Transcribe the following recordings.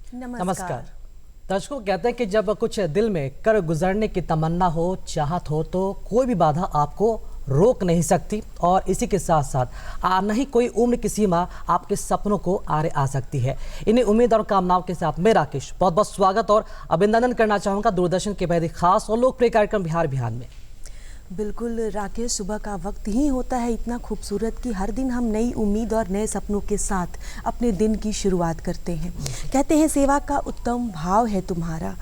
नमस्कार। दर्शकों, कहते हैं कि जब कुछ दिल में कर गुजरने की तमन्ना हो, चाहत हो, तो कोई भी बाधा आपको रोक नहीं सकती। और इसी के साथ साथ नहीं कोई उम्र की सीमा आपके सपनों को आड़े आ सकती है। इन्हीं उम्मीद और कामनाओं के साथ मैं राकेश बहुत बहुत स्वागत और अभिनंदन करना चाहूँगा दूरदर्शन के बेहद खास और लोकप्रिय कार्यक्रम बिहार बिहान में। बिल्कुल राकेश, सुबह का वक्त ही होता है इतना खूबसूरत कि हर दिन हम नई उम्मीद और नए सपनों के साथ अपने दिन की शुरुआत करते हैं। कहते हैं सेवा का उत्तम भाव है तुम्हारा,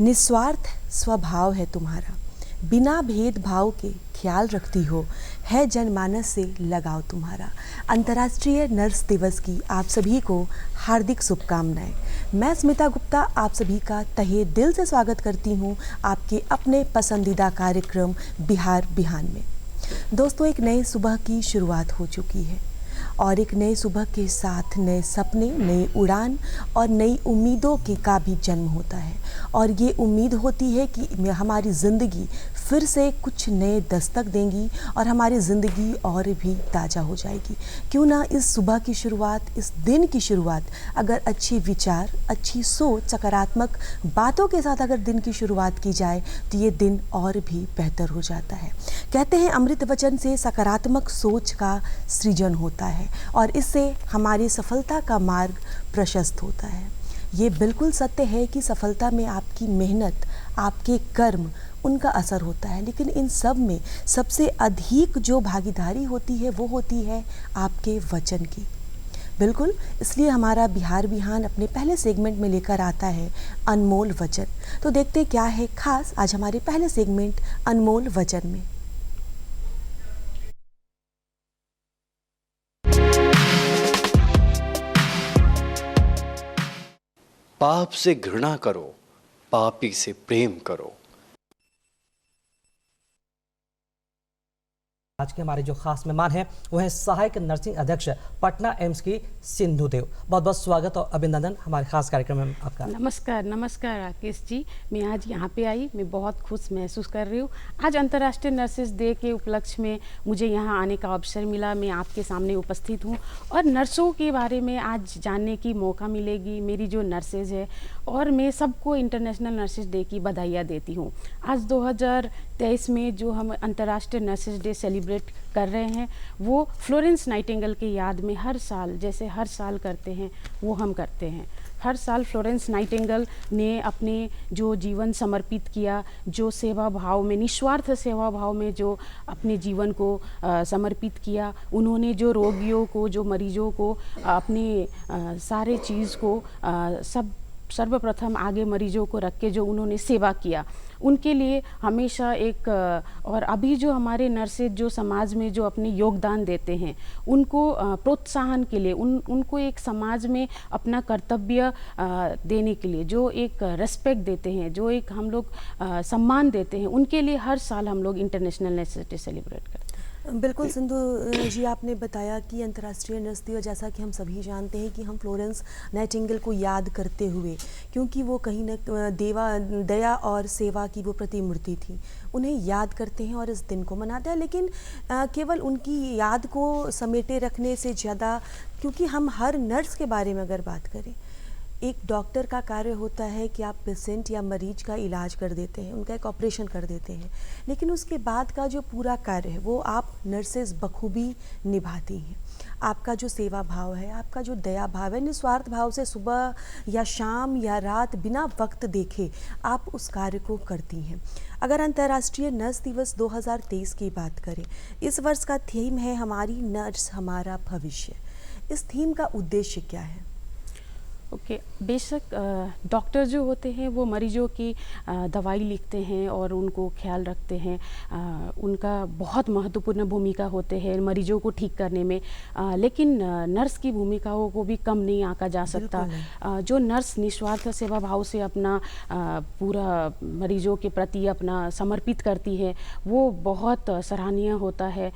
निस्वार्थ स्वभाव है तुम्हारा, बिना भेदभाव के ख्याल रखती हो, है जनमानस से लगाव तुम्हारा। अंतर्राष्ट्रीय नर्स दिवस की आप सभी को हार्दिक शुभकामनाएं। मैं स्मिता गुप्ता आप सभी का तहे दिल से स्वागत करती हूं आपके अपने पसंदीदा कार्यक्रम बिहार बिहान में। दोस्तों, एक नए सुबह की शुरुआत हो चुकी है और एक नए सुबह के साथ नए सपने, नई उड़ान और नई उम्मीदों के का भी जन्म होता है। और ये उम्मीद होती है कि हमारी ज़िंदगी फिर से कुछ नए दस्तक देंगी और हमारी ज़िंदगी और भी ताज़ा हो जाएगी। क्यों ना इस सुबह की शुरुआत, इस दिन की शुरुआत अगर अच्छे विचार, अच्छी सोच, सकारात्मक बातों के साथ अगर दिन की शुरुआत की जाए तो ये दिन और भी बेहतर हो जाता है। कहते हैं अमृत वचन से सकारात्मक सोच का सृजन होता है और इससे हमारी सफलता का मार्ग प्रशस्त होता है। ये बिल्कुल सत्य है कि सफलता में आपकी मेहनत, आपके कर्म, उनका असर होता है, लेकिन इन सब में सबसे अधिक जो भागीदारी होती है वो होती है आपके वचन की। बिल्कुल, इसलिए हमारा बिहार बिहान अपने पहले सेगमेंट में लेकर आता है अनमोल वचन। तो देखते क्या है खास आज हमारे पहले सेगमेंट अनमोल वचन में। पाप से घृणा करो, पापी से प्रेम करो। आज के हमारे जो खास मेहमान हैं वो हैं सहायक नर्सिंग अध्यक्ष पटना एम्स की सिंधु देव। बहुत बहुत स्वागत और अभिनंदन हमारे खास कार्यक्रम में आपका। नमस्कार नमस्कार राकेश जी, मैं आज यहाँ पे आई, मैं बहुत खुश महसूस कर रही हूँ। आज अंतर्राष्ट्रीय नर्सेज डे के उपलक्ष्य में मुझे यहाँ आने का अवसर मिला। मैं आपके सामने उपस्थित हूँ और नर्सों के बारे में आज जानने की मौका मिलेगी, मेरी जो नर्सेज है। और मैं सबको इंटरनेशनल नर्सेज डे की बधाइयाँ देती हूँ। आज 2023 में जो हम अंतर्राष्ट्रीय नर्सेज डे सेलिब्रेट कर रहे हैं वो फ्लोरेंस नाइटिंगेल की याद में हर साल, जैसे हर साल करते हैं वो हम करते हैं। हर साल फ्लोरेंस नाइटिंगेल ने अपने जो जीवन समर्पित किया, जो सेवा भाव में, निस्वार्थ सेवा भाव में जो अपने जीवन को समर्पित किया, उन्होंने जो रोगियों को, जो मरीजों को अपने सारे चीज़ को सर्वप्रथम आगे मरीजों को रख के जो उन्होंने सेवा किया, उनके लिए हमेशा एक और अभी जो हमारे नर्सेज जो समाज में जो अपने योगदान देते हैं उनको प्रोत्साहन के लिए, उनको एक समाज में अपना कर्तव्य देने के लिए जो एक रेस्पेक्ट देते हैं, जो एक हम लोग सम्मान देते हैं, उनके लिए हर साल हम लोग इंटरनेशनल नर्सेज डे सेलिब्रेट करते हैं। बिल्कुल सिंधु जी, आपने बताया कि अंतर्राष्ट्रीय नर्स दिवस, जैसा कि हम सभी जानते हैं कि हम फ्लोरेंस नाइटिंगेल को याद करते हुए, क्योंकि वो कहीं न दया और सेवा की वो प्रतिमूर्ति थी, उन्हें याद करते हैं और इस दिन को मनाते हैं। लेकिन केवल उनकी याद को समेटे रखने से ज़्यादा, क्योंकि हम हर नर्स के बारे में अगर बात करें, एक डॉक्टर का कार्य होता है कि आप पेशेंट या मरीज का इलाज कर देते हैं, उनका एक ऑपरेशन कर देते हैं, लेकिन उसके बाद का जो पूरा कार्य है वो आप नर्सेज बखूबी निभाती हैं। आपका जो सेवा भाव है, आपका जो दया भाव है, निस्वार्थ भाव से सुबह या शाम या रात बिना वक्त देखे आप उस कार्य को करती हैं। अगर अंतर्राष्ट्रीय नर्स दिवस 2023 की बात करें, इस वर्ष का थीम है हमारी नर्स हमारा भविष्य। इस थीम का उद्देश्य क्या है? ओके, बेशक डॉक्टर जो होते हैं वो मरीजों की दवाई लिखते हैं और उनको ख्याल रखते हैं। उनका बहुत महत्वपूर्ण भूमिका होते हैं मरीजों को ठीक करने में, लेकिन नर्स की भूमिकाओं को भी कम नहीं आंका जा सकता। जो नर्स निस्वार्थ सेवा भाव से अपना पूरा मरीजों के प्रति अपना समर्पित करती है वो बहुत सराहनीय होता है।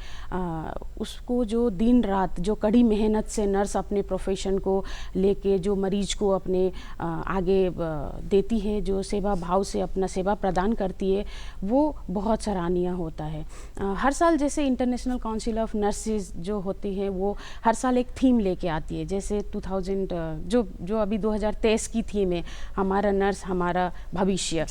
उसको जो दिन रात जो कड़ी मेहनत से नर्स अपने प्रोफेशन को लेके जो मरीज मरीज को अपने आगे देती है, जो सेवा भाव से अपना सेवा प्रदान करती है, वो बहुत सराहनीय होता है। हर साल जैसे इंटरनेशनल काउंसिल ऑफ नर्सेज जो होती हैं वो हर साल एक थीम लेके आती है। जैसे 2000 जो अभी 2023 की थीम है, हमारा नर्स हमारा भविष्य,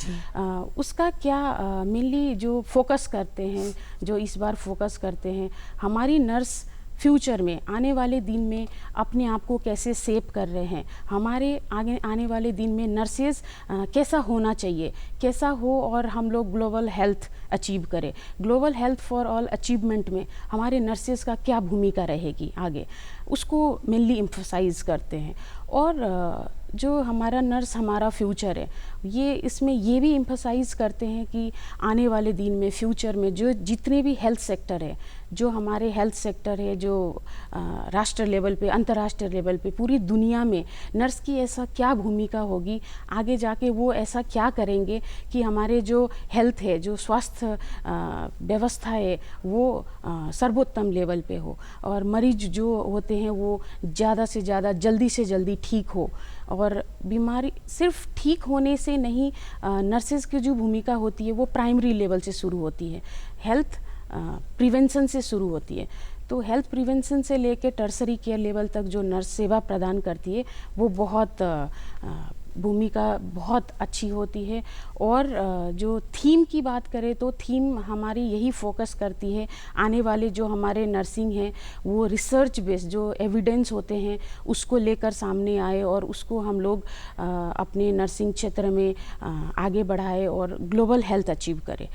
उसका क्या मेनली जो फोकस करते हैं, जो इस बार फोकस करते हैं, हमारी नर्स फ्यूचर में आने वाले दिन में अपने आप को कैसे सेव कर रहे हैं, हमारे आगे आने वाले दिन में नर्सेज कैसा होना चाहिए, कैसा हो और हम लोग ग्लोबल हेल्थ अचीव करें। Global health for all achievement में हमारे नर्सेज का क्या भूमिका रहेगी आगे, उसको मेनली एम्फसाइज करते हैं। और जो हमारा नर्स हमारा फ्यूचर है, ये इसमें ये भी एम्फसाइज करते हैं कि आने वाले दिन में फ्यूचर में जो जितने भी हेल्थ सेक्टर है, जो हमारे हेल्थ सेक्टर है, जो राष्ट्र लेवल पे, अंतर्राष्ट्रीय लेवल पे, पूरी दुनिया में नर्स की ऐसा क्या भूमिका होगी, आगे जाके वो ऐसा क्या करेंगे कि हमारे जो हेल्थ है, जो स्वास्थ्य व्यवस्था है, वो सर्वोत्तम लेवल पे हो और मरीज जो होते हैं वो ज़्यादा से ज़्यादा जल्दी से जल्दी ठीक हो। और बीमारी सिर्फ ठीक होने से नहीं, नर्सेज की जो भूमिका होती है वो प्राइमरी लेवल से शुरू होती है, हेल्थ प्रिवेंशन से शुरू होती है। तो हेल्थ प्रिवेंशन से लेकर टर्सरी केयर लेवल तक जो नर्स सेवा प्रदान करती है वो बहुत भूमिका बहुत अच्छी होती है। और जो थीम की बात करें तो थीम हमारी यही फोकस करती है, आने वाले जो हमारे नर्सिंग हैं वो रिसर्च बेस्ड जो एविडेंस होते हैं उसको लेकर सामने आए और उसको हम लोग अपने नर्सिंग क्षेत्र में आगे बढ़ाए और ग्लोबल हेल्थ अचीव करें।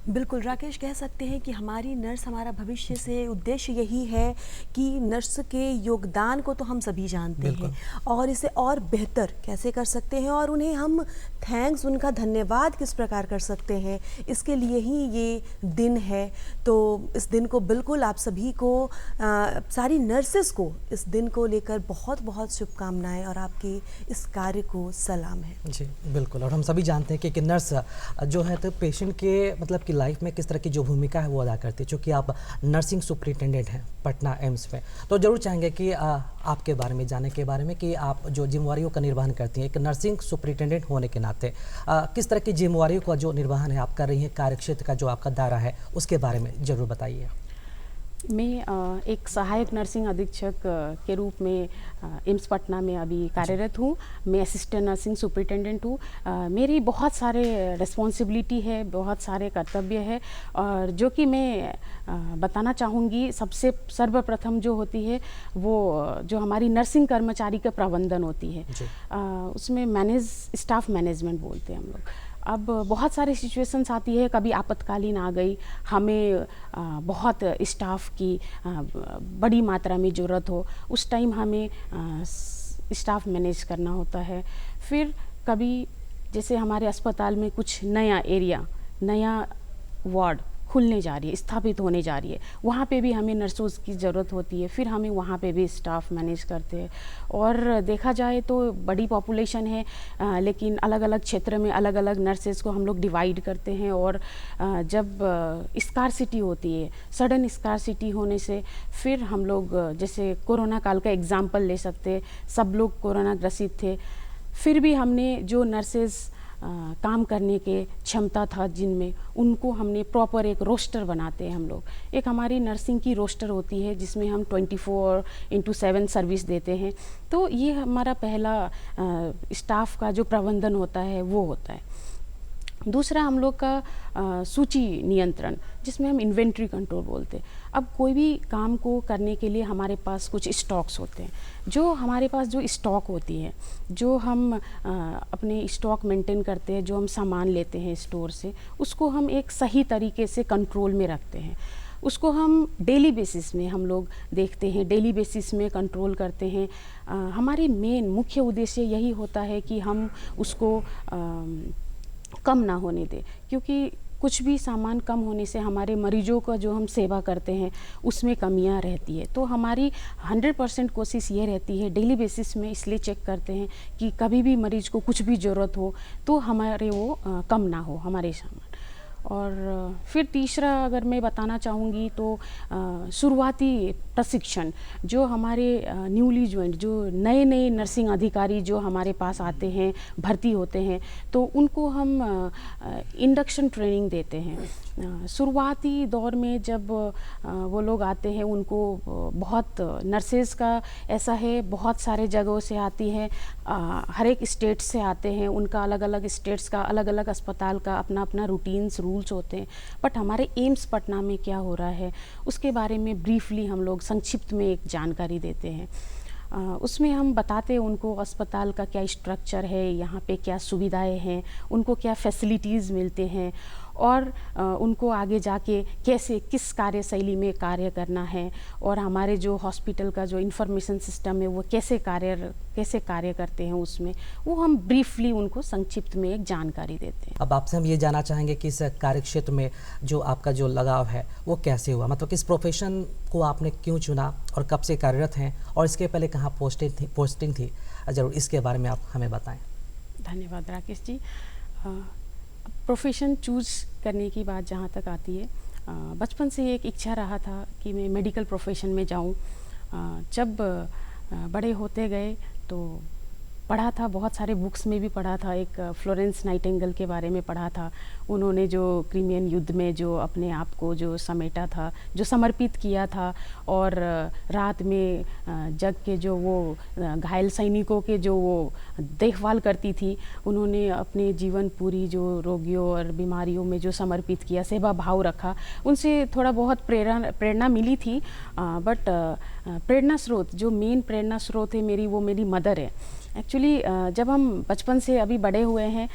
बिल्कुल राकेश, कह सकते हैं कि हमारी नर्स हमारा भविष्य से उद्देश्य यही है कि नर्स के योगदान को तो हम सभी जानते हैं और इसे और बेहतर कैसे कर सकते हैं और उन्हें हम थैंक्स, उनका धन्यवाद किस प्रकार कर सकते हैं, इसके लिए ही ये दिन है। तो इस दिन को बिल्कुल आप सभी को, सारी नर्सेस को इस दिन को लेकर बहुत बहुत शुभकामनाएं और आपके इस कार्य को सलाम है। जी बिल्कुल, और हम सभी जानते हैं कि एक नर्स जो है तो पेशेंट के मतलब कि लाइफ में किस तरह की जो भूमिका है वो अदा करती है। चूँकि आप नर्सिंग सुपरिटेंडेंट हैं पटना एम्स में, तो जरूर चाहेंगे कि आपके बारे में जानने के बारे में कि आप जो जिम्मेवारियों का निर्वहन करती हैं एक नर्सिंग सुपरिटेंडेंट होने के नाते, किस तरह की जिम्मेवारियों का जो निर्वहन है आप कर रही हैं, कार्यक्षेत्र का जो आपका दायरा है उसके बारे में जरूर बताइए। मैं एक सहायक नर्सिंग अधीक्षक के रूप में एम्स पटना में अभी कार्यरत हूँ। मैं असिस्टेंट नर्सिंग सुपरिटेंडेंट हूँ। मेरी बहुत सारे रिस्पॉन्सिबिलिटी है, बहुत सारे कर्तव्य है और जो कि मैं बताना चाहूँगी। सबसे सर्वप्रथम जो होती है वो जो हमारी नर्सिंग कर्मचारी का प्रबंधन होती है, उसमें स्टाफ मैनेजमेंट बोलते हैं हम लोग। अब बहुत सारी सिचुएशंस आती है, कभी आपातकालीन आ गई, हमें बहुत स्टाफ की बड़ी मात्रा में ज़रूरत हो, उस टाइम हमें स्टाफ मैनेज करना होता है। फिर कभी जैसे हमारे अस्पताल में कुछ नया एरिया, नया वार्ड खुलने जा रही है, स्थापित होने जा रही है, वहाँ पे भी हमें नर्सों की ज़रूरत होती है, फिर हमें वहाँ पे भी स्टाफ मैनेज करते हैं। और देखा जाए तो बड़ी पॉपुलेशन है, लेकिन अलग अलग क्षेत्र में अलग अलग नर्सेज को हम लोग डिवाइड करते हैं। और जब स्कार्सिटी होती है, सडन स्कार्सिटी होने से फिर हम लोग जैसे कोरोना काल का एग्जाम्पल ले सकते हैं, सब लोग कोरोना ग्रसित थे, फिर भी हमने जो नर्सेज काम करने के क्षमता था जिनमें, उनको हमने प्रॉपर एक रोस्टर बनाते हैं हम लोग। एक हमारी नर्सिंग की रोस्टर होती है जिसमें हम 24/7 सर्विस देते हैं। तो ये हमारा पहला स्टाफ का जो प्रबंधन होता है वो होता है। दूसरा हम लोग का सूची नियंत्रण, जिसमें हम इन्वेंट्री कंट्रोल बोलते हैं। अब कोई भी काम को करने के लिए हमारे पास कुछ स्टॉक्स होते हैं, जो हमारे पास जो स्टॉक होती है, जो हम अपने स्टॉक मेंटेन करते हैं, जो हम सामान लेते हैं स्टोर से, उसको हम एक सही तरीके से कंट्रोल में रखते हैं। उसको हम डेली बेसिस में हम लोग देखते हैं, डेली बेसिस में कंट्रोल करते हैं। हमारी मेन मुख्य उद्देश्य यही होता है कि हम उसको कम ना होने दें, क्योंकि कुछ भी सामान कम होने से हमारे मरीजों का जो हम सेवा करते हैं उसमें कमियां रहती है। तो हमारी 100% कोशिश ये रहती है, डेली बेसिस में इसलिए चेक करते हैं कि कभी भी मरीज को कुछ भी ज़रूरत हो तो हमारे वो कम ना हो हमारे सामान। और फिर तीसरा अगर मैं बताना चाहूँगी तो शुरुआती प्रशिक्षण जो हमारे न्यूली ज्वाइंट जो नए नए नर्सिंग अधिकारी जो हमारे पास आते हैं, भर्ती होते हैं, तो उनको हम इंडक्शन ट्रेनिंग देते हैं। शुरुआती दौर में जब वो लोग आते हैं, उनको बहुत नर्सेज़ का ऐसा है, बहुत सारे जगहों से आती हैं, हर एक स्टेट से आते हैं, उनका अलग अलग स्टेट्स का अलग अलग अस्पताल का अपना अपना रूटीन्स रूल्स होते हैं। बट हमारे एम्स पटना में क्या हो रहा है उसके बारे में ब्रीफली हम लोग संक्षिप्त में एक जानकारी देते हैं। उसमें हम बताते हैं उनको अस्पताल का क्या स्ट्रक्चर है, यहाँ पे क्या सुविधाएं हैं, उनको क्या फैसिलिटीज़ मिलते हैं, और उनको आगे जाके कैसे किस कार्यशैली में कार्य करना है, और हमारे जो हॉस्पिटल का जो इंफॉर्मेशन सिस्टम है वो कैसे कार्य करते हैं, उसमें वो हम ब्रीफली उनको संक्षिप्त में एक जानकारी देते हैं। अब आपसे हम ये जानना चाहेंगे कि इस कार्य क्षेत्र में जो आपका जो लगाव है वो कैसे हुआ, मतलब किस प्रोफेशन को आपने क्यों चुना और कब से कार्यरत हैं, और इसके पहले कहाँ पोस्टिंग थी, ज़रूर इसके बारे में आप हमें बताएं। धन्यवाद राकेश जी। प्रोफेशन चूज़ करने की बात जहाँ तक आती है, बचपन से एक इच्छा रहा था कि मैं मेडिकल प्रोफेशन में जाऊँ। जब बड़े होते गए तो पढ़ा था, बहुत सारे बुक्स में भी पढ़ा था, एक फ्लोरेंस नाइटिंगेल के बारे में पढ़ा था। उन्होंने जो क्रीमियन युद्ध में जो अपने आप को जो समेटा था, जो समर्पित किया था, और रात में जग के जो वो घायल सैनिकों के जो वो देखभाल करती थी, उन्होंने अपने जीवन पूरी जो रोगियों और बीमारियों में जो समर्पित किया, सेवा भाव रखा, उनसे थोड़ा बहुत प्रेरणा मिली थी। बट प्रेरणा स्रोत, जो मेन प्रेरणा स्रोत है मेरी, वो मेरी मदर है। एक्चुअली जब हम बचपन से अभी बड़े हुए हैं,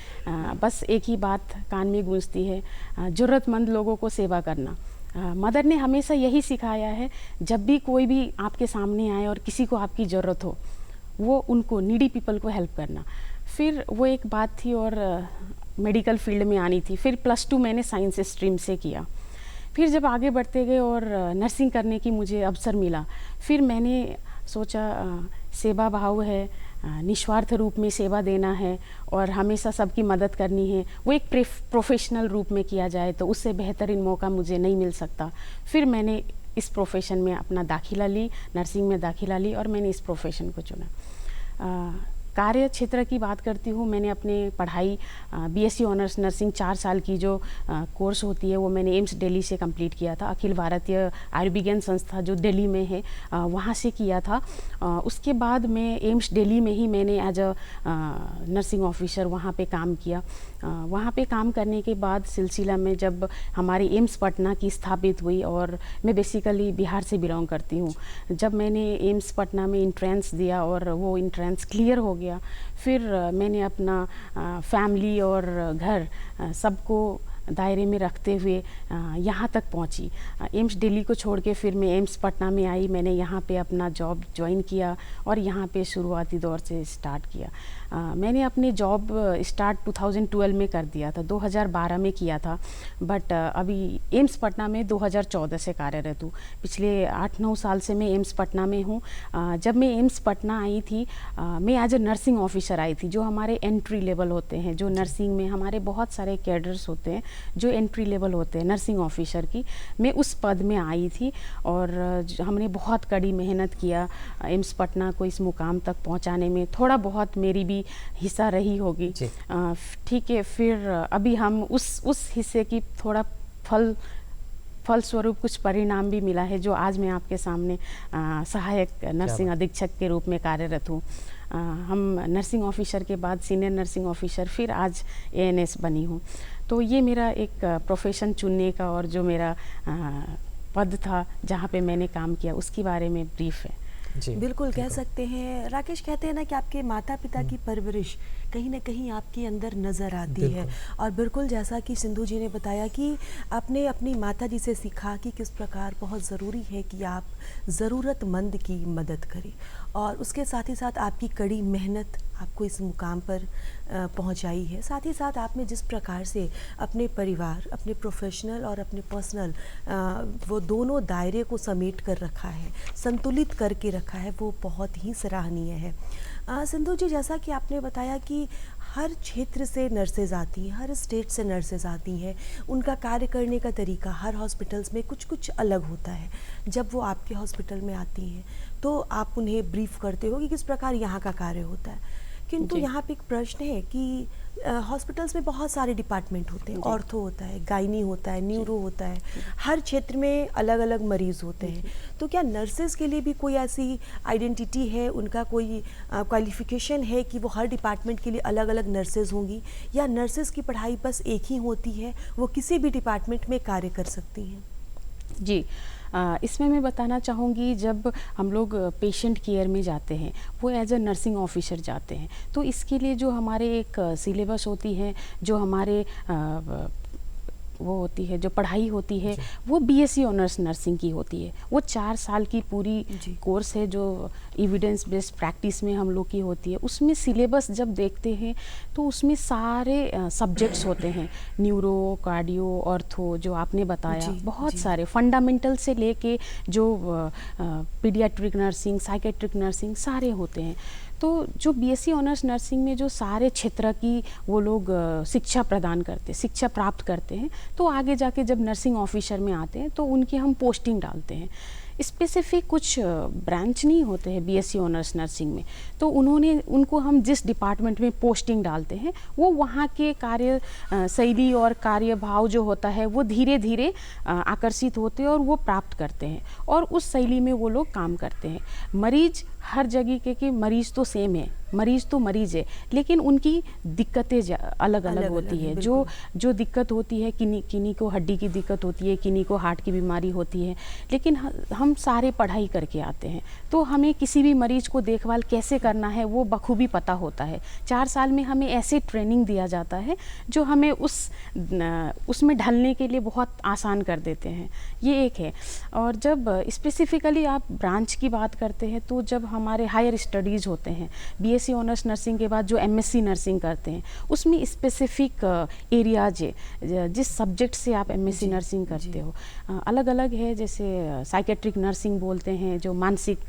बस एक ही बात कान में गूंजती है, ज़रूरतमंद लोगों को सेवा करना। मदर ने हमेशा यही सिखाया है, जब भी कोई भी आपके सामने आए और किसी को आपकी ज़रूरत हो, वो उनको नीडी पीपल को हेल्प करना। फिर वो एक बात थी, और मेडिकल फील्ड में आनी थी। फिर +2 मैंने साइंस स्ट्रीम से किया। फिर जब आगे बढ़ते गए और नर्सिंग करने की मुझे अवसर मिला, फिर मैंने सोचा सेवा भाव है, निस्वार्थ रूप में सेवा देना है और हमेशा सबकी मदद करनी है, वो एक प्रोफेशनल रूप में किया जाए तो उससे बेहतरीन मौका मुझे नहीं मिल सकता। फिर मैंने इस प्रोफेशन में अपना दाखिला ली, नर्सिंग में दाखिला ली, और मैंने इस प्रोफेशन को चुना। कार्य क्षेत्र की बात करती हूँ, मैंने अपने पढ़ाई BSc ऑनर्स नर्सिंग 4 साल की जो कोर्स होती है वो मैंने एम्स दिल्ली से कंप्लीट किया था। अखिल भारतीय आयुर्विज्ञान संस्था जो दिल्ली में है, वहाँ से किया था। उसके बाद मैं एम्स दिल्ली में ही मैंने एज अ नर्सिंग ऑफिसर वहाँ पे काम किया। वहाँ पे काम करने के बाद सिलसिला में जब हमारी एम्स पटना की स्थापित हुई, और मैं बेसिकली बिहार से बिलोंग करती हूँ, जब मैंने एम्स पटना में इंट्रेंस दिया और वो इंट्रेंस क्लियर हो गया, फिर मैंने अपना फैमिली और घर सबको दायरे में रखते हुए यहाँ तक पहुँची। एम्स दिल्ली को छोड़ के फिर मैं एम्स पटना में आई। मैंने यहाँ पे अपना जॉब ज्वाइन किया और यहाँ पे शुरुआती दौर से स्टार्ट किया। मैंने अपने जॉब स्टार्ट 2012 में कर दिया था, 2012 में किया था, बट अभी एम्स पटना में 2014 से कार्यरत हूँ। पिछले 8-9 साल से मैं एम्स पटना में हूँ। जब मैं एम्स पटना आई थी, मैं एज ए नर्सिंग ऑफिसर आई थी। जो हमारे एंट्री लेवल होते हैं, जो नर्सिंग में हमारे बहुत सारे कैडर्स होते हैं जो एंट्री लेवल होते हैं नर्सिंग ऑफिसर की, मैं उस पद में आई थी। और हमने बहुत कड़ी मेहनत किया एम्स पटना को इस मुकाम तक पहुंचाने में। थोड़ा बहुत मेरी भी हिस्सा रही होगी, ठीक है। फिर अभी हम उस हिस्से की थोड़ा फलस्वरूप कुछ परिणाम भी मिला है, जो आज मैं आपके सामने सहायक नर्सिंग अधीक्षक के रूप में कार्यरत हूँ। हम नर्सिंग ऑफिसर के बाद सीनियर नर्सिंग ऑफिसर, फिर आज ANS बनी हूँ। तो ये मेरा एक प्रोफेशन चुनने का और जो मेरा पद था जहाँ पे मैंने काम किया उसके बारे में ब्रीफ है। बिल्कुल कह सकते हैं। राकेश, कहते हैं ना कि आपके माता पिता की परवरिश कहीं ना कहीं आपके अंदर नज़र आती है, और बिल्कुल जैसा कि सिंधु जी ने बताया कि आपने अपनी माता जी से सीखा कि किस प्रकार बहुत ज़रूरी है कि आप ज़रूरतमंद की मदद करें, और उसके साथ ही साथ आपकी कड़ी मेहनत आपको इस मुकाम पर पहुंचाई है। साथ ही साथ आपने जिस प्रकार से अपने परिवार, अपने प्रोफेशनल और अपने पर्सनल वो दोनों दायरे को समेट कर रखा है, संतुलित करके रखा है, वो बहुत ही सराहनीय है। सिंधु जी, जैसा कि आपने बताया कि हर क्षेत्र से नर्सेज आती हैं, हर स्टेट से नर्सेज आती हैं। उनका कार्य करने का तरीका हर हॉस्पिटल्स में कुछ कुछ अलग होता है। जब वो आपके हॉस्पिटल में आती हैं तो आप उन्हें ब्रीफ करते हो कि किस प्रकार यहाँ का कार्य होता है। किंतु जी। यहाँ पे एक प्रश्न है कि हॉस्पिटल्स में बहुत सारे डिपार्टमेंट होते हैं, ऑर्थो होता है, गायनी होता है, न्यूरो होता है, हर क्षेत्र में अलग अलग मरीज होते हैं। तो क्या नर्सेज के लिए भी कोई ऐसी आइडेंटिटी है, उनका कोई क्वालिफिकेशन है कि वो हर डिपार्टमेंट के लिए अलग अलग नर्सेज होंगी, या नर्सेज की पढ़ाई बस एक ही होती है, वो किसी भी डिपार्टमेंट में कार्य कर सकती हैं? जी, इसमें मैं बताना चाहूँगी, जब हम लोग पेशेंट केयर में जाते हैं, वो एज अ नर्सिंग ऑफिसर जाते हैं, तो इसके लिए जो हमारे एक सिलेबस होती है, जो हमारे वो होती है, जो पढ़ाई होती है, वो बीएससी ऑनर्स नर्सिंग की होती है। वो 4 साल की पूरी कोर्स है, जो एविडेंस बेस्ड प्रैक्टिस में हम लोग की होती है। उसमें सिलेबस जब देखते हैं तो उसमें सारे सब्जेक्ट्स होते हैं, न्यूरो, कार्डियो, ऑर्थो, जो आपने बताया, बहुत सारे फंडामेंटल से लेके जो पीडियाट्रिक नर्सिंग, साइकेट्रिक नर्सिंग, सारे होते हैं। तो जो बीएससी ऑनर्स नर्सिंग में जो सारे क्षेत्र की वो लोग शिक्षा प्रदान करते, शिक्षा प्राप्त करते हैं, तो आगे जाके जब नर्सिंग ऑफिसर में आते हैं तो उनकी हम पोस्टिंग डालते हैं। स्पेसिफिक कुछ ब्रांच नहीं होते हैं बीएससी ऑनर्स नर्सिंग में, तो उनको हम जिस डिपार्टमेंट में पोस्टिंग डालते हैं, वो वहाँ के कार्य शैली और कार्यभाव जो होता है वो धीरे धीरे आकर्षित होते हैं और वो प्राप्त करते हैं, और उस शैली में वो लोग काम करते हैं। मरीज हर जगह के मरीज तो सेम है, मरीज तो मरीज है, लेकिन उनकी दिक्कतें अलग अलग होती है। जो दिक्कत होती है, किन्हीं को हड्डी की दिक्कत होती है, किन्हीं को हार्ट की बीमारी होती है, लेकिन हम सारे पढ़ाई करके आते हैं, तो हमें किसी भी मरीज को देखभाल कैसे करना है वो बखूबी पता होता है। 4 साल में हमें ऐसे ट्रेनिंग दिया जाता है जो हमें उसमें ढलने के लिए बहुत आसान कर देते हैं। ये एक है। और जब स्पेसिफिकली आप ब्रांच की बात करते हैं, तो जब हमारे हायर स्टडीज़ होते हैं, बीएससी ऑनर्स नर्सिंग के बाद जो एमएससी नर्सिंग करते हैं, उसमें स्पेसिफिक एरियाज है, जिस सब्जेक्ट से आप एमएससी नर्सिंग करते हो अलग अलग है। जैसे साइकेट्रिक नर्सिंग बोलते हैं, जो मानसिक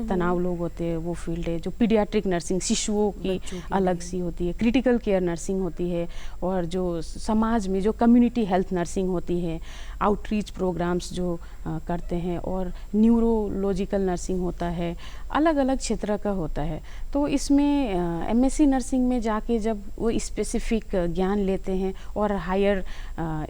तनाव लोग होते हैं वो फील्ड है। जो पीडियाट्रिक नर्सिंग शिशुओं की अलग सी होती है, क्रिटिकल केयर नर्सिंग होती है, और जो समाज में जो कम्युनिटी हेल्थ नर्सिंग होती है, आउटरीच प्रोग्राम्स जो करते हैं, और न्यूरोलॉजिकल नर्सिंग होता है, अलग अलग क्षेत्र का होता है। तो इसमें एमएससी नर्सिंग में जाके जब वो स्पेसिफिक ज्ञान लेते हैं और हायर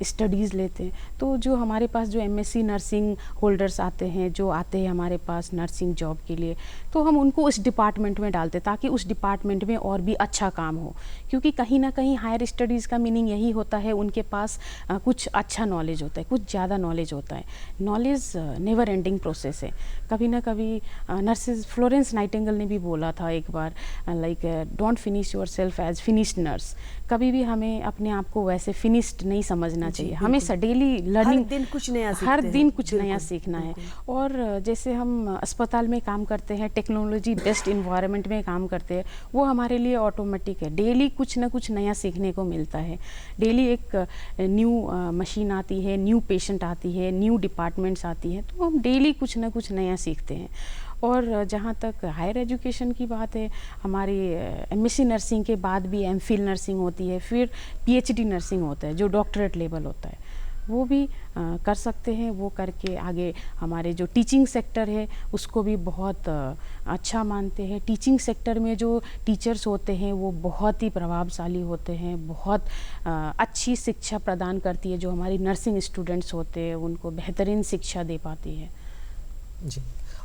स्टडीज़ लेते हैं, तो जो हमारे पास जो एमएससी नर्सिंग होल्डर्स आते हैं, जो आते हैं हमारे पास नर्सिंग जॉब के लिए, तो हम उनको उस डिपार्टमेंट में डालते ताकि उस डिपार्टमेंट में और भी अच्छा काम हो। क्योंकि कहीं ना कहीं हायर स्टडीज़ का मीनिंग यही होता है, उनके पास कुछ अच्छा नॉलेज होता है, कुछ ज़्यादा नॉलेज होता है। नॉलेज नेवर एंडिंग प्रोसेस है। कभी ना कभी नर्सेज, फ्लोरेंस नाइटिंगेल ने भी बोला था एक बार, like don't finish yourself as finished nurse. कभी भी हमें अपने आप को वैसे फिनिश्ड नहीं समझना चाहिए। हमें डेली लर्निंग, हर दिन कुछ नया सीखते हर हैं। दिन कुछ नया सीखना है। और जैसे हम अस्पताल में काम करते हैं, टेक्नोलॉजी बेस्ड इन्वायरमेंट में काम करते हैं, वो हमारे लिए ऑटोमेटिक है। डेली कुछ ना कुछ नया सीखने को मिलता है। डेली एक न्यू मशीन आती है, न्यू पेशेंट आती है, न्यू डिपार्टमेंट्स आती हैं, तो हम डेली कुछ ना कुछ नया सीखते हैं। और जहाँ तक हायर एजुकेशन की बात है, हमारी एमएससी नर्सिंग के बाद भी एमफिल नर्सिंग होती है, फिर पीएचडी नर्सिंग होता है, जो डॉक्टरेट लेवल होता है, वो भी कर सकते हैं। वो करके आगे हमारे जो टीचिंग सेक्टर है उसको भी बहुत अच्छा मानते हैं। टीचिंग सेक्टर में जो टीचर्स होते हैं वो बहुत ही प्रभावशाली होते हैं, बहुत अच्छी शिक्षा प्रदान करती है। जो हमारी नर्सिंग स्टूडेंट्स होते हैं उनको बेहतरीन शिक्षा दे पाती है। जी,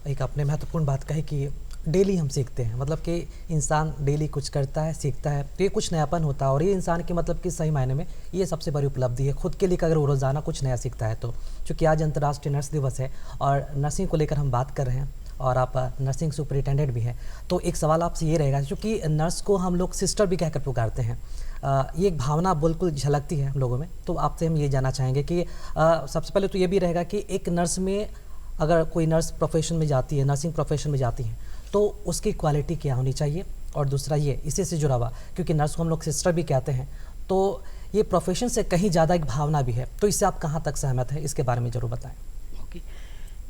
एक आपने महत्वपूर्ण बात कही कि डेली हम सीखते हैं, मतलब कि इंसान डेली कुछ करता है, सीखता है, तो ये कुछ नयापन होता है। और ये इंसान की मतलब कि सही मायने में ये सबसे बड़ी उपलब्धि है खुद के लिए, अगर वो रोज़ाना कुछ नया सीखता है तो। चूँकि आज अंतर्राष्ट्रीय नर्स दिवस है और नर्सिंग को लेकर हम बात कर रहे हैं, और आप नर्सिंग सुपरिटेंडेंट भी हैं, तो एक सवाल आपसे ये रहेगा, क्योंकि नर्स को हम लोग सिस्टर भी कहकर पुकारते हैं, ये एक भावना बिल्कुल झलकती है हम लोगों में। तो आपसे हम ये जानना चाहेंगे कि सबसे पहले तो ये भी रहेगा कि एक नर्स में, अगर कोई नर्स प्रोफेशन में जाती है, नर्सिंग प्रोफेशन में जाती है, तो उसकी क्वालिटी क्या होनी चाहिए। और दूसरा ये इसी से जुड़ा हुआ, क्योंकि नर्स को हम लोग सिस्टर भी कहते हैं, तो ये प्रोफेशन से कहीं ज़्यादा एक भावना भी है, तो इससे आप कहाँ तक सहमत हैं, इसके बारे में ज़रूर बताएं। ओके,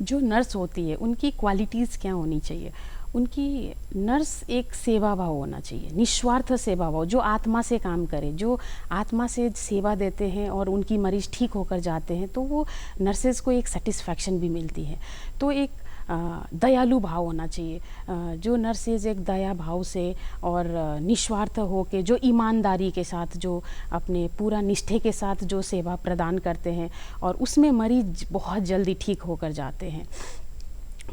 जो नर्स होती है उनकी क्वालिटीज़ क्या होनी चाहिए। उनकी नर्स एक सेवा भाव होना चाहिए, निस्वार्थ सेवा भाव, जो आत्मा से काम करे, जो आत्मा से सेवा देते हैं और उनकी मरीज ठीक होकर जाते हैं, तो वो नर्सेज को एक सेटिस्फैक्शन भी मिलती है। तो एक दयालु भाव होना चाहिए। जो नर्सेज एक दया भाव से और निस्वार्थ हो के, जो ईमानदारी के साथ, जो अपने पूरा निष्ठे के साथ जो सेवा प्रदान करते हैं और उसमें मरीज बहुत जल्दी ठीक होकर जाते हैं।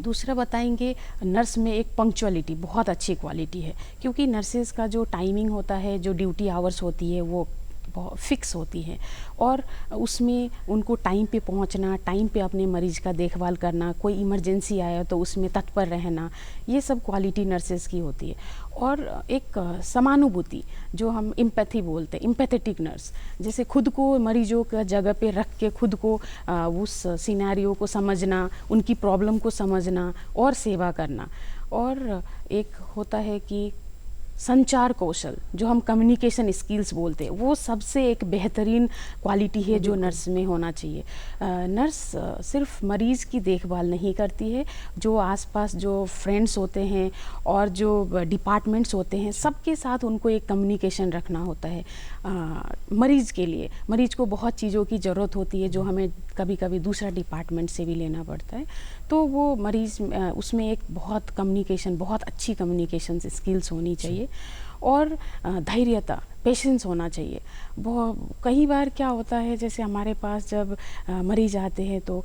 दूसरा बताएंगे, नर्स में एक पंक्चुअलिटी बहुत अच्छी क्वालिटी है, क्योंकि नर्सेज का जो टाइमिंग होता है, जो ड्यूटी आवर्स होती है, वो बहुत फिक्स होती है और उसमें उनको टाइम पे पहुंचना, टाइम पे अपने मरीज का देखभाल करना, कोई इमरजेंसी आया तो उसमें तत्पर रहना, ये सब क्वालिटी नर्सेज की होती है। और एक समानुभूति, जो हम एम्पैथी बोलते हैं, एम्पैथेटिक नर्स, जैसे खुद को मरीजों का जगह पे रख के खुद को उस सिनेरियो को समझना, उनकी प्रॉब्लम को समझना और सेवा करना। और एक होता है कि संचार कौशल, जो हम कम्युनिकेशन स्किल्स बोलते हैं, वो सबसे एक बेहतरीन क्वालिटी है जो नर्स में होना चाहिए। नर्स सिर्फ मरीज़ की देखभाल नहीं करती है, जो आसपास जो फ्रेंड्स होते हैं और जो डिपार्टमेंट्स होते हैं, सबके साथ उनको एक कम्युनिकेशन रखना होता है। मरीज़ के लिए, मरीज़ को बहुत चीज़ों की ज़रूरत होती है जो हमें कभी कभी दूसरा डिपार्टमेंट से भी लेना पड़ता है, तो वो मरीज़ उसमें एक बहुत कम्युनिकेशन, बहुत अच्छी कम्युनिकेशन स्किल्स होनी चाहिए। और धैर्यता, पेशेंस होना चाहिए। कई बार क्या होता है, जैसे हमारे पास जब मरीज आते हैं तो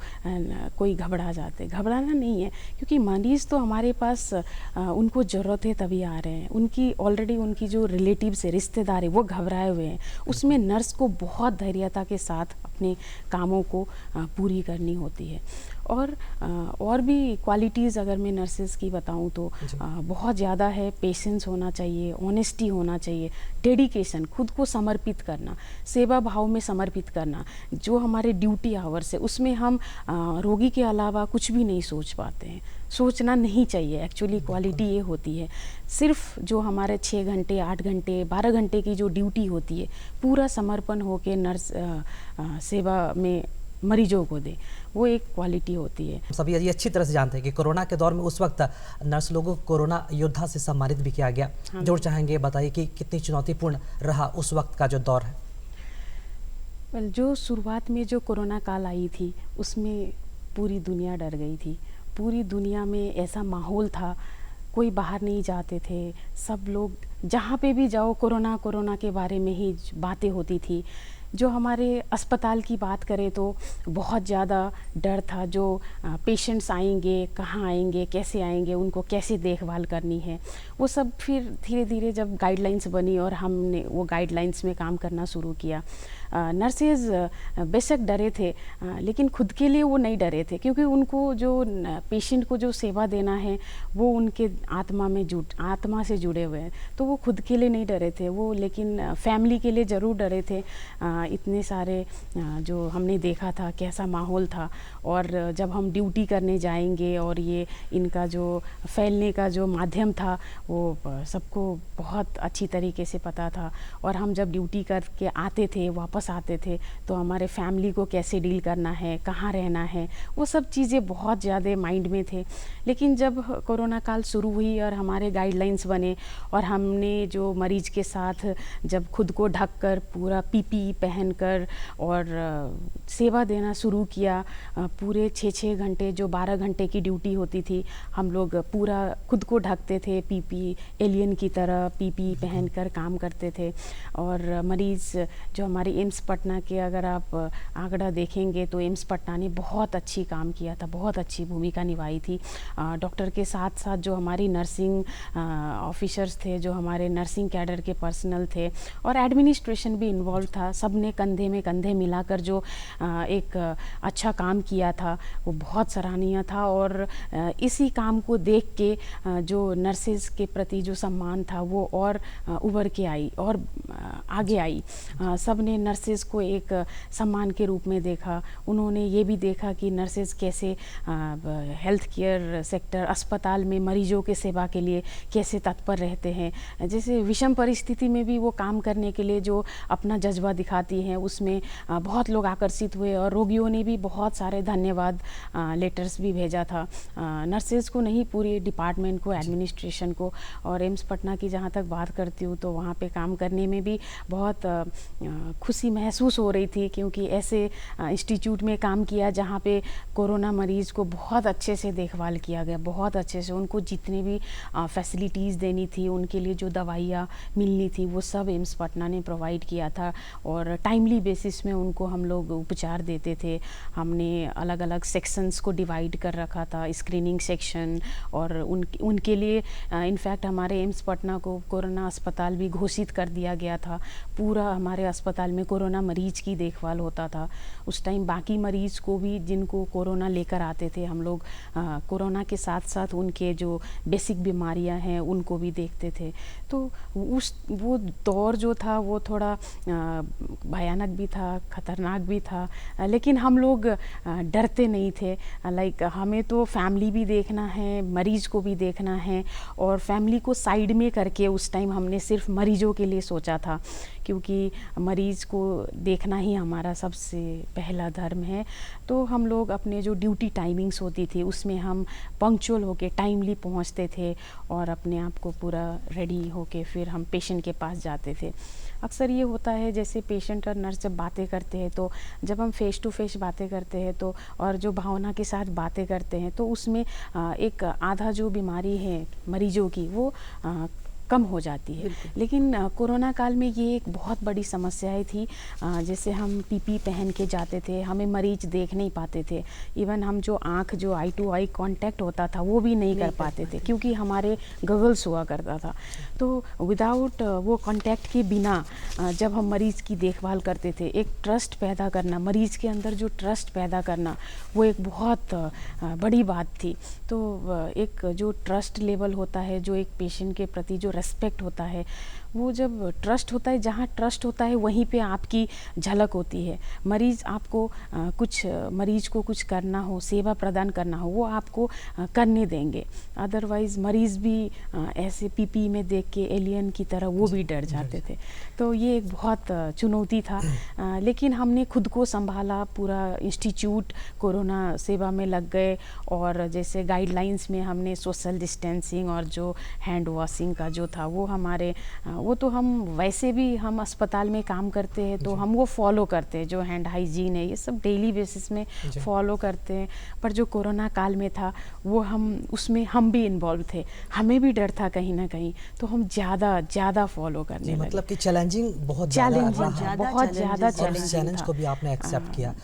कोई घबरा जाते, घबराना नहीं है, क्योंकि मरीज़ तो हमारे पास उनको ज़रूरत है तभी आ रहे हैं, उनकी ऑलरेडी उनकी जो रिलेटिव्स है, रिश्तेदार है, वो घबराए हुए हैं। उसमें नर्स को बहुत धैर्यता के साथ अपने कामों को पूरी करनी होती है। और भी क्वालिटीज़ अगर मैं नर्सेज़ की बताऊं तो बहुत ज़्यादा है। पेशेंस होना चाहिए, ऑनेस्टी होना चाहिए, डेडिकेशन, खुद को समर्पित करना, सेवा भाव में समर्पित करना। जो हमारे ड्यूटी आवर्स है उसमें हम रोगी के अलावा कुछ भी नहीं सोच पाते हैं, सोचना नहीं चाहिए। एक्चुअली क्वालिटी ये होती है, सिर्फ जो हमारे 6 घंटे, 8 घंटे, 12 घंटे की जो ड्यूटी होती है, पूरा समर्पण होकर नर्स सेवा में मरीजों को दे, वो एक क्वालिटी होती है। सभी ये अच्छी तरह से जानते हैं कि कोरोना के दौर में उस वक्त नर्स लोगों को कोरोना योद्धा से सम्मानित भी किया गया। जोड़ चाहेंगे, बताइए कि कितनी चुनौतीपूर्ण रहा उस वक्त का जो दौर है। जो शुरुआत में जो कोरोना काल आई थी, उसमें पूरी दुनिया डर गई थी। पूरी दुनिया में ऐसा माहौल था, कोई बाहर नहीं जाते थे, सब लोग जहाँ पे भी जाओ कोरोना के बारे में ही बातें होती थी। जो हमारे अस्पताल की बात करें तो बहुत ज़्यादा डर था, जो पेशेंट्स आएंगे, कहाँ आएंगे, कैसे आएंगे, उनको कैसे देखभाल करनी है, वो सब फिर धीरे धीरे जब गाइडलाइंस बनी और हमने वो गाइडलाइंस में काम करना शुरू किया। नर्सेज बेशक डरे थे, लेकिन खुद के लिए वो नहीं डरे थे, क्योंकि उनको जो पेशेंट को जो सेवा देना है वो उनके आत्मा से जुड़े हुए हैं, तो वो खुद के लिए नहीं डरे थे वो, लेकिन फैमिली के लिए ज़रूर डरे थे। इतने सारे जो हमने देखा था कैसा माहौल था, और जब हम ड्यूटी करने जाएंगे और ये इनका जो फैलने का जो माध्यम था वो सबको बहुत अच्छी तरीके से पता था। और हम जब ड्यूटी करके आते थे, वापस आते थे, तो हमारे फैमिली को कैसे डील करना है, कहाँ रहना है, वो सब चीज़ें बहुत ज़्यादा माइंड में थे। लेकिन जब कोरोना काल शुरू हुई और हमारे गाइडलाइंस बने और हमने जो मरीज के साथ जब खुद को ढककर पूरा पीपीई पहनकर और सेवा देना शुरू किया, पूरे 6-6 घंटे, जो 12 घंटे की ड्यूटी होती थी, हम लोग पूरा खुद को ढकते थे, पीपी एलियन की तरह पीपी पहनकर काम करते थे। और मरीज़ जो हमारे एम्स पटना के अगर आप आंकड़ा देखेंगे तो एम्स पटना ने बहुत अच्छी काम किया था, बहुत अच्छी भूमिका निभाई थी। डॉक्टर के साथ साथ जो हमारी नर्सिंग ऑफिसर्स थे, जो हमारे नर्सिंग कैडर के पर्सनल थे, और एडमिनिस्ट्रेशन भी इन्वॉल्व था, सब ने कंधे में कंधे मिलाकर जो एक अच्छा काम किया था वो बहुत सराहनीय था। और इसी काम को देख के जो नर्सेज के प्रति जो सम्मान था वो और उभर के आई और आगे आई। सब ने नर्सेज को एक सम्मान के रूप में देखा। उन्होंने ये भी देखा कि नर्सेज कैसे हेल्थ केयर सेक्टर अस्पताल में मरीजों के सेवा के लिए कैसे तत्पर रहते हैं। जैसे विषम परिस्थिति में भी वो काम करने के लिए जो अपना जज्बा दिखाती हैं, उसमें बहुत लोग आकर्षित हुए और रोगियों ने भी बहुत सारे धन्यवाद लेटर्स भी भेजा था। नर्सेज को नहीं, पूरे डिपार्टमेंट को, एडमिनिस्ट्रेशन को। और एम्स पटना की जहाँ तक बात करती हूँ तो वहाँ पे काम करने में भी बहुत खुशी महसूस हो रही थी, क्योंकि ऐसे इंस्टीट्यूट में काम किया जहाँ पे कोरोना मरीज़ को बहुत अच्छे से देखभाल किया गया, बहुत अच्छे से उनको जितने भी फैसिलिटीज़ देनी थी, उनके लिए जो दवाइयाँ मिलनी थी, वो सब एम्स पटना ने प्रोवाइड किया था। और टाइमली बेसिस में उनको हम लोग उपचार देते थे। हमने अलग अलग सेक्शंस को डिवाइड कर रखा था, स्क्रीनिंग सेक्शन, और उनके लिए इनफैक्ट हमारे एम्स पटना को कोरोना अस्पताल भी घोषित कर दिया गया था। पूरा हमारे अस्पताल में कोरोना मरीज की देखभाल होता था। उस टाइम बाकी मरीज को भी, जिनको कोरोना लेकर आते थे, हम लोग कोरोना के साथ साथ उनके जो बेसिक बीमारियां हैं उनको भी देखते थे। तो वो दौर जो था वो थोड़ा भयानक भी था, खतरनाक भी था, लेकिन हम लोग डरते नहीं थे। लाइक हमें तो फैमिली भी देखना है, मरीज को भी देखना है, और फैमिली को साइड में करके उस टाइम हमने सिर्फ मरीजों के लिए सोचा था, क्योंकि मरीज़ को देखना ही हमारा सबसे पहला धर्म है। तो हम लोग अपने जो ड्यूटी टाइमिंग्स होती थी उसमें हम पंक्चुअल होके टाइमली पहुंचते थे और अपने आप को पूरा रेडी होके फिर हम पेशेंट के पास जाते थे। अक्सर ये होता है, जैसे पेशेंट और नर्स जब बातें करते हैं, तो जब हम फेस टू फेस बातें करते हैं तो, और जो भावना के साथ बातें करते हैं, तो उसमें एक आधा जो बीमारी है मरीजों की वो कम हो जाती है। लेकिन कोरोना काल में ये एक बहुत बड़ी समस्याएं थी। जैसे हम पीपी पहन के जाते थे, हमें मरीज देख नहीं पाते थे। इवन हम जो आँख, जो आई टू आई कांटेक्ट होता था वो भी नहीं कर पाते थे, क्योंकि हमारे गगल्स हुआ करता था। तो विदाउट वो कांटेक्ट के बिना जब हम मरीज़ की देखभाल करते थे, एक ट्रस्ट पैदा करना, मरीज़ के अंदर जो ट्रस्ट पैदा करना, वो एक बहुत बड़ी बात थी। तो एक जो ट्रस्ट लेवल होता है, जो एक पेशेंट के प्रति जो रेस्पेक्ट होता है, वो जब ट्रस्ट होता है, जहाँ ट्रस्ट होता है वहीं पे आपकी झलक होती है। मरीज़ आपको मरीज़ को कुछ करना हो, सेवा प्रदान करना हो, वो आपको करने देंगे। अदरवाइज़ मरीज़ भी ऐसे पीपी में देख के एलियन की तरह वो भी डर जाते थे। तो ये एक बहुत चुनौती था, लेकिन हमने खुद को संभाला। पूरा इंस्टीट्यूट कोरोना सेवा में लग गए, और जैसे गाइडलाइंस में हमने सोशल डिस्टेंसिंग और जो हैंड वॉशिंग का जो था वो हमारे वो तो हम वैसे भी हम अस्पताल में काम करते हैं तो हम वो फॉलो करते हैं। जो हैंड हाइजीन है ये सब डेली बेसिस में फॉलो करते हैं। पर जो कोरोना काल में था वो उसमें हम भी इन्वॉल्व थे, हमें भी डर था कहीं ना कहीं, तो हम ज़्यादा फॉलो करने लगे। मतलब कि चैलेंजिंग बहुत ज़्यादा चैलेंज को भी आपने एक्सेप्ट किया,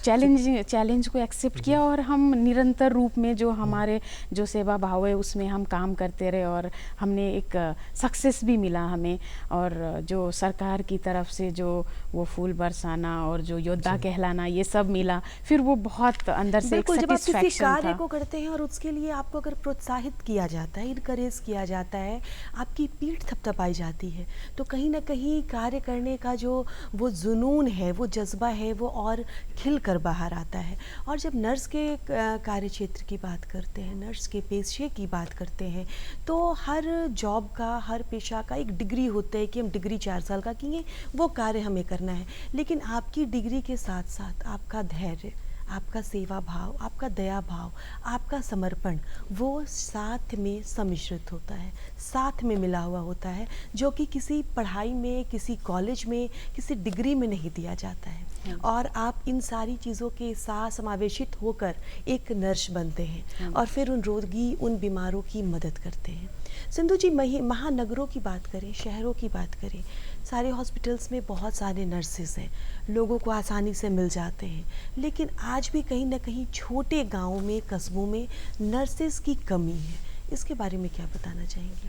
चैलेंज को एक्सेप्ट किया, और हम निरंतर रूप में जो हमारे जो सेवा भाव है उसमें हम काम करते रहे, और हमने एक सक्सेस भी मिला हमें। और जो सरकार की तरफ से जो वो फूल बरसाना और जो योद्धा कहलाना, ये सब मिला, फिर वो बहुत अंदर से एक जब आप किसी कार्य था। को करते हैं और उसके लिए आपको अगर प्रोत्साहित किया जाता है, इनकरेज किया जाता है, आपकी पीठ थपथपाई जाती है, तो कहीं ना कहीं कार्य करने का जो वो जुनून है, वो जज्बा है, वो और खिल कर बाहर आता है। और जब नर्स के कार्य क्षेत्र की बात करते हैं, नर्स के पेशे की बात करते हैं, तो हर जॉब का, हर पेशा का एक डिग्री होता है कि हम डिग्री 4 साल का किए, वो कार्य हमें करना है। लेकिन आपकी डिग्री के साथ साथ आपका धैर्य, आपका सेवा भाव, आपका दया भाव, आपका समर्पण, वो साथ में सम्मिश्रित होता है, साथ में मिला हुआ होता है, जो कि किसी पढ़ाई में, किसी कॉलेज में, किसी डिग्री में नहीं दिया जाता है। और आप इन सारी चीज़ों के साथ समावेशित होकर एक नर्स बनते हैं और फिर उन रोगी, उन बीमारों की मदद करते हैं। सिंधु जी, महानगरों की बात करें, शहरों की बात करें, सारे हॉस्पिटल्स में बहुत सारे नर्सेज हैं, लोगों को आसानी से मिल जाते हैं, लेकिन आज भी कहीं ना कहीं छोटे गाँवों में, कस्बों में नर्सेज की कमी है। इसके बारे में क्या बताना चाहेंगी?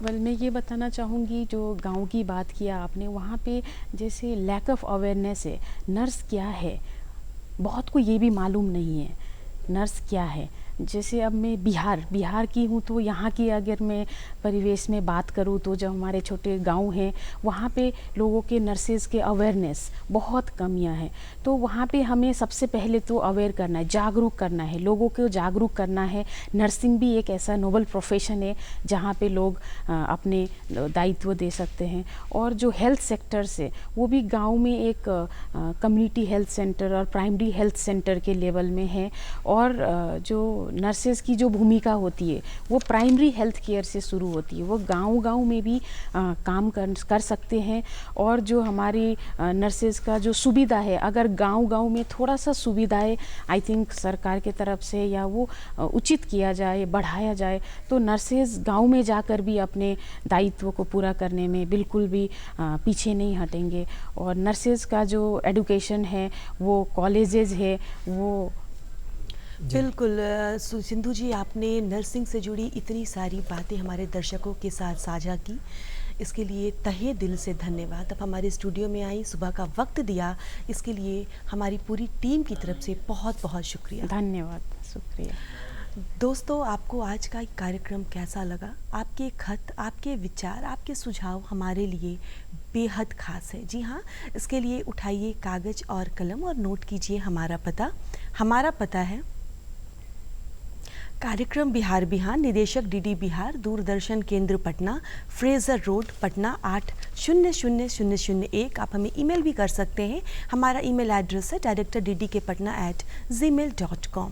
मैं ये बताना चाहूँगी, जो गांव की बात किया आपने, वहाँ पे जैसे लैक ऑफ अवेयरनेस है। नर्स क्या है, बहुत को ये भी मालूम नहीं है नर्स क्या है। जैसे अब मैं बिहार की हूँ, तो यहाँ की अगर मैं परिवेश में बात करूँ तो जो हमारे छोटे गांव हैं वहाँ पे लोगों के नर्सेज़ के अवेयरनेस बहुत कमियाँ हैं। तो वहाँ पे हमें सबसे पहले तो अवेयर करना है, जागरूक करना है, लोगों को जागरूक करना है। नर्सिंग भी एक ऐसा नोबल प्रोफेशन है जहाँ पे लोग अपने दायित्व दे सकते हैं। और जो हेल्थ सेक्टर से वो भी गाँव में एक कम्युनिटी हेल्थ सेंटर और प्राइमरी हेल्थ सेंटर के लेवल में है। और जो नर्सेज़ की जो भूमिका होती है वो प्राइमरी हेल्थ केयर से शुरू होती है। वो गांव-गांव में भी काम कर सकते हैं। और जो हमारी नर्सेज़ का जो सुविधा है, अगर गांव-गांव में थोड़ा सा सुविधाएं आई थिंक सरकार के तरफ से या वो उचित किया जाए, बढ़ाया जाए, तो नर्सेज़ गांव में जाकर भी अपने दायित्व को पूरा करने में बिल्कुल भी पीछे नहीं हटेंगे। और नर्सेज़ का जो एजुकेशन है, वो कॉलेजेस है, वो बिल्कुल सिंधु जी, आपने नर्सिंग से जुड़ी इतनी सारी बातें हमारे दर्शकों के साथ साझा की, इसके लिए तहे दिल से धन्यवाद। अब हमारे स्टूडियो में आई, सुबह का वक्त दिया, इसके लिए हमारी पूरी टीम की तरफ से बहुत बहुत शुक्रिया। धन्यवाद, शुक्रिया। दोस्तों, आपको आज का कार्यक्रम कैसा लगा? आपके खत, आपके विचार, आपके सुझाव हमारे लिए बेहद खास है। जी हाँ, इसके लिए उठाइए कागज़ और कलम और नोट कीजिए हमारा पता है कार्यक्रम बिहार बिहान, निदेशक डीडी बिहार, दूरदर्शन केंद्र पटना, फ्रेजर रोड, पटना 800001। आप हमें ईमेल भी कर सकते हैं। हमारा ईमेल एड्रेस है director@ddkpatna@gmail.com।